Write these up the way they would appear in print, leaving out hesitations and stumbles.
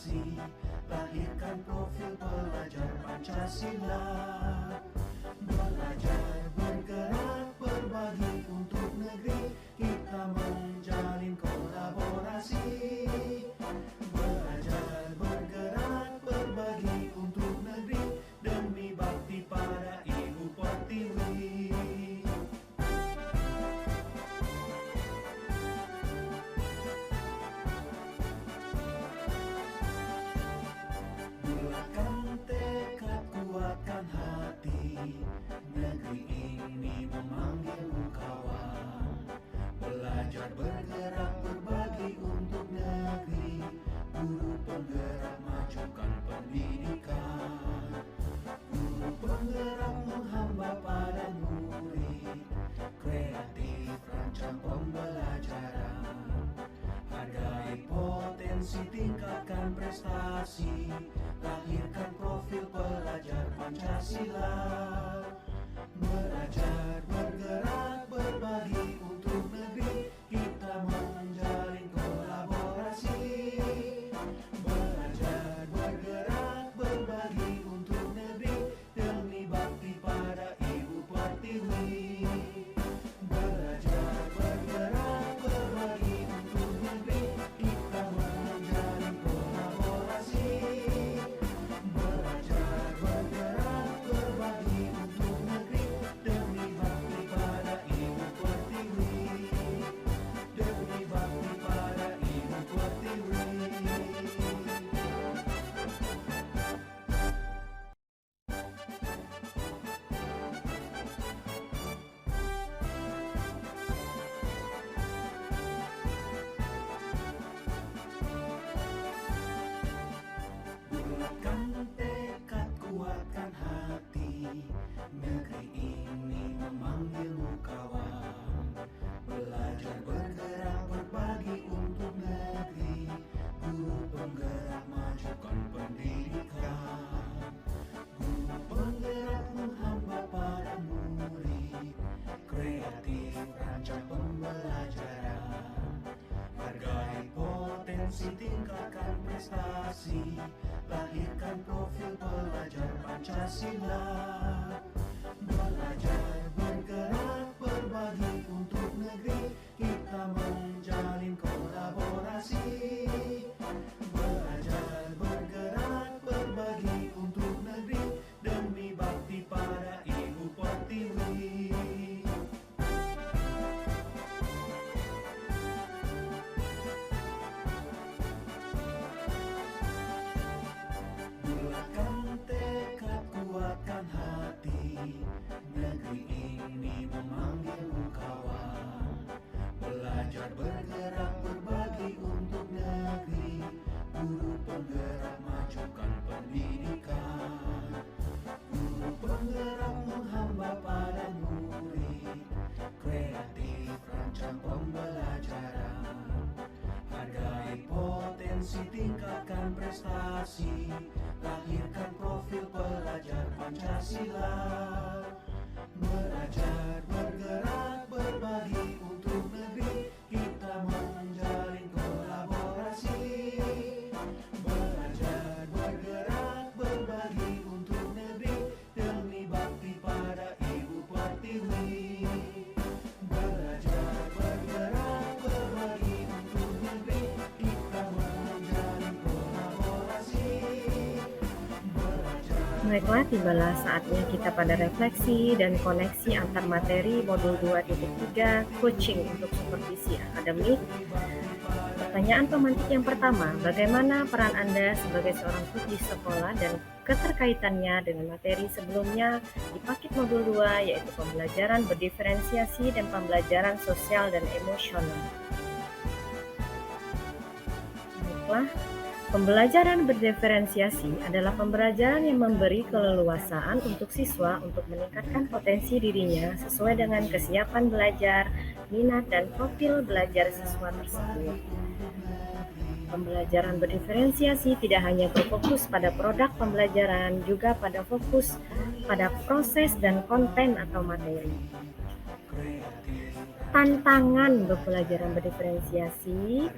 berprestasi, lahirkan profil pelajar Pancasila. Belajar, bergerak, berbagi untuk negeri, kita menjalin kolaborasi. Belajar, bergerak, berbagi untuk negeri, demi bakti pada Ibu Pertiwi. Bulatkan tekad, kuatkan hati, negeri ini memanggilmu kawan. Belajar, bergerak, berbagi untuk negeri, guru penggerak majukan pendidikan. Guru penggerak menghamba pada murid, kreatif rancang pembelajaran. Hargai potensi, tingkatkan prestasi, lahirkan profil pelajar Pancasila. Belajar, bergerak, berbagi untuk negeri, kita menjalin kolaborasi. Belajar, bergerak, berbagi untuk negeri, demi bakti pada Ibu Pertiwi. Belajar, bergerak, berbagi untuk negeri, kita menjalin kolaborasi. Belajar, bergerak, berbagi untuk negeri, demi bakti pada Ibu Pertiwi. Demi bakti pada Ibu Pertiwi. Bulatkan tekad, kuatkan hati, negeri ini memanggilmu kawan. Belajar, bergerak, berbagi untuk negeri, guru penggerak majukan pendidikan. Guru penggerak menghamba pada murid, kreatif rancang pembelajaran. Hargai potensi, tingkatkan prestasi, lahirkan profil pelajar Pancasila. Belajar, bergerak, berbagi untuk negeri, kita menjalin kolaborasi. Belajar, bergerak, berbagi untuk negeri, demi bakti pada Ibu Pertiwi. Bulatkan tekad, kuatkan hati, negeri ini memanggilmu kawan. Belajar, bergerak, berbagi untuk negeri, guru penggerak majukan pendidikan. Guru penggerak menghamba pada murid, kreatif rancang pembelajaran. Hargai potensi, tingkatkan prestasi, lahirkan profil pelajar Pancasila. Belajar, bergerak, berbagi untuk negeri, kita menjalin kolaborasi. Belajar, bergerak, berbagi untuk negeri, demi bakti pada Ibu Pertiwi. Belajar, bergerak, berbagi untuk negeri, kita menjalin kolaborasi. Baiklah, tibalah saatnya kita pada refleksi dan koneksi antar materi modul 2.3 coaching untuk supervisi akademik. Pertanyaan pemantik yang pertama, bagaimana peran Anda sebagai seorang coach di sekolah dan keterkaitannya dengan materi sebelumnya di paket modul 2, yaitu pembelajaran berdiferensiasi dan pembelajaran sosial dan emosional. Baiklah, pembelajaran berdiferensiasi adalah pembelajaran yang memberi keleluasaan untuk siswa untuk meningkatkan potensi dirinya sesuai dengan kesiapan belajar, minat, dan profil belajar siswa tersebut. Pembelajaran berdiferensiasi tidak hanya berfokus pada produk pembelajaran, juga pada fokus pada proses dan konten atau materi. Tantangan pembelajaran berdiferensiasi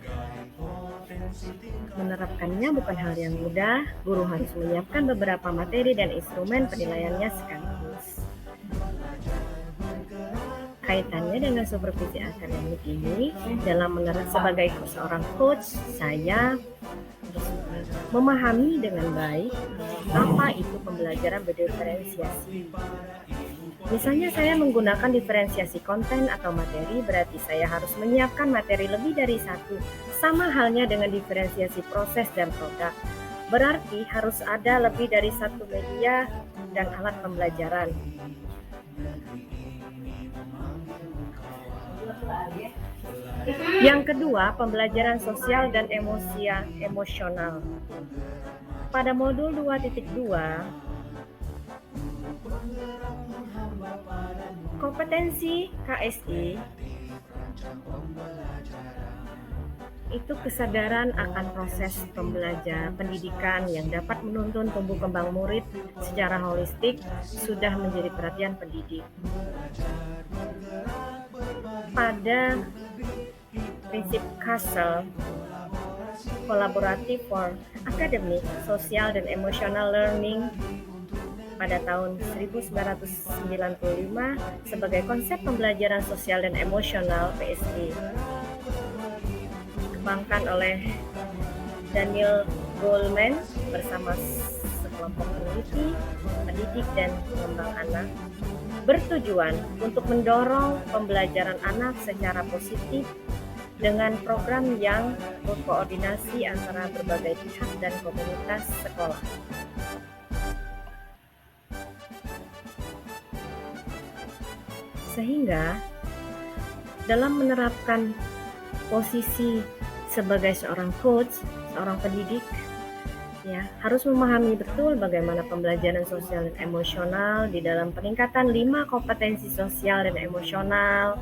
Menerapkannya bukan hal yang mudah, guru harus menyiapkan beberapa materi dan instrumen penilaiannya sekaligus. Kaitannya dengan supervisi akademik ini, dalam sebagai seorang coach, saya memahami dengan baik apa itu pembelajaran berdiferensiasi. Misalnya saya menggunakan diferensiasi konten atau materi, berarti saya harus menyiapkan materi lebih dari satu. Sama halnya dengan diferensiasi proses dan produk. Berarti harus ada lebih dari satu media dan alat pembelajaran. Yang kedua, pembelajaran sosial dan emosional. Pada modul 2.2, kompetensi KSI itu kesadaran akan proses pendidikan yang dapat menuntun tumbuh kembang murid secara holistik sudah menjadi perhatian pendidik. Pada prinsip Castle, kolaboratif for academic, social, dan emotional learning pada tahun 1995 sebagai konsep pembelajaran sosial dan emosional PSD, dikembangkan oleh Daniel Goleman bersama sekelompok peneliti, pendidik, dan pengembang anak, bertujuan untuk mendorong pembelajaran anak secara positif dengan program yang berkoordinasi antara berbagai pihak dan komunitas sekolah. Sehingga dalam menerapkan posisi sebagai seorang coach, seorang pendidik, ya, harus memahami betul bagaimana pembelajaran sosial dan emosional di dalam peningkatan 5 kompetensi sosial dan emosional,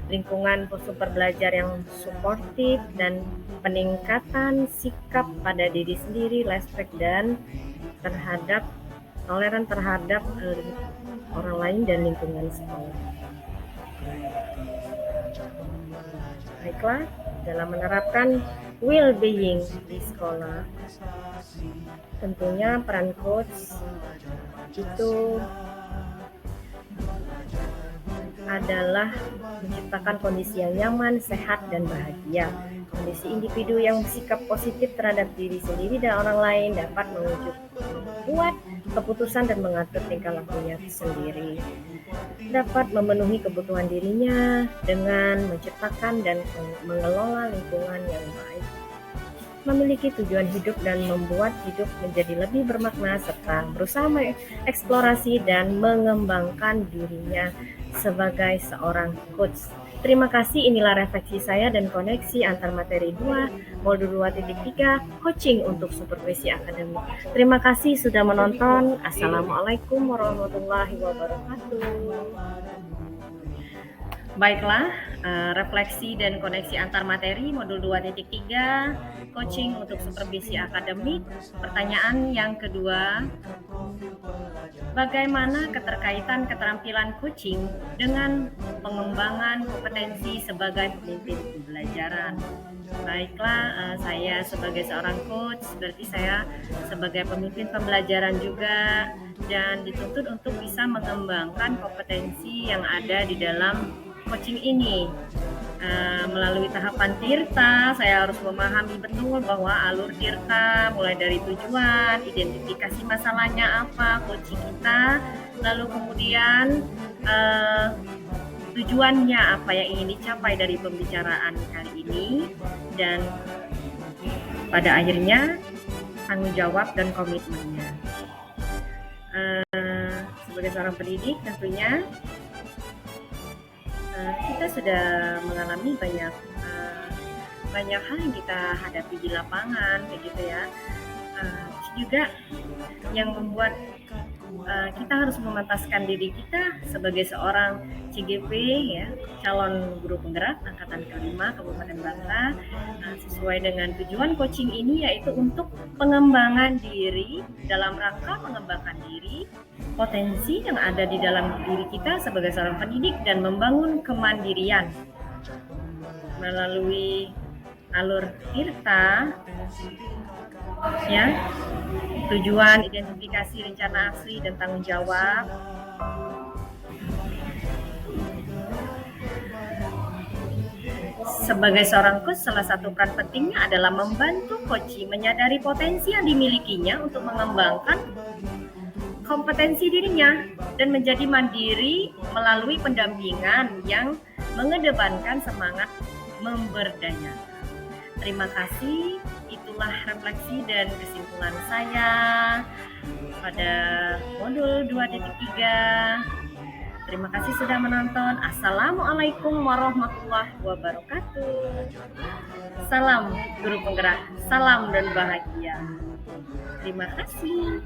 lingkungan super belajar yang suportif, dan peningkatan sikap pada diri sendiri, respect dan toleran terhadap orang lain dan lingkungan sekolah. Baiklah, dalam menerapkan well-being di sekolah, tentunya peran coach itu adalah menciptakan kondisi yang nyaman, sehat, dan bahagia. Kondisi individu yang bersikap positif terhadap diri sendiri dan orang lain dapat membuat keputusan dan mengatur tingkah lakunya sendiri. Dapat memenuhi kebutuhan dirinya dengan menciptakan dan mengelola lingkungan yang baik. Memiliki tujuan hidup dan membuat hidup menjadi lebih bermakna serta berusaha mengeksplorasi dan mengembangkan dirinya sebagai seorang coach. Terima kasih, inilah refleksi saya dan koneksi antar materi 2, modul 2.3, coaching untuk supervisi akademik. Terima kasih sudah menonton. Assalamualaikum warahmatullahi wabarakatuh. Baiklah, refleksi dan koneksi antar materi modul 2.3, coaching untuk supervisi akademik. Pertanyaan yang kedua, bagaimana keterkaitan keterampilan coaching dengan pengembangan kompetensi sebagai pemimpin pembelajaran? Baiklah, saya sebagai seorang coach, berarti saya sebagai pemimpin pembelajaran juga, dan dituntut untuk bisa mengembangkan kompetensi yang ada di dalam coaching ini. Melalui tahapan tirta, saya harus memahami betul bahwa alur tirta mulai dari tujuan, identifikasi masalahnya apa, coaching kita, lalu kemudian tujuannya apa yang ingin dicapai dari pembicaraan kali ini, dan pada akhirnya tanggung jawab dan komitmennya. Sebagai seorang pendidik tentunya kita sudah mengalami banyak hal yang kita hadapi di lapangan, begitu ya. Juga yang membuat kita harus memantaskan diri kita sebagai seorang CGP, ya, calon guru penggerak angkatan kelima Kabupaten Bangka, sesuai dengan tujuan coaching ini, yaitu untuk pengembangan diri, dalam rangka mengembangkan diri, potensi yang ada di dalam diri kita sebagai seorang pendidik, dan membangun kemandirian melalui alur Tirta, ya, tujuan, identifikasi, rencana asli, dan tanggung jawab. Sebagai seorang coach, salah satu peran pentingnya adalah membantu coach menyadari potensi yang dimilikinya untuk mengembangkan kompetensi dirinya dan menjadi mandiri melalui pendampingan yang mengedepankan semangat memberdayakan. Terima kasih, itulah refleksi dan kesimpulan saya pada modul 2.3. Terima kasih sudah menonton. Assalamualaikum warahmatullahi wabarakatuh. Salam guru penggerak, salam dan bahagia. Terima kasih.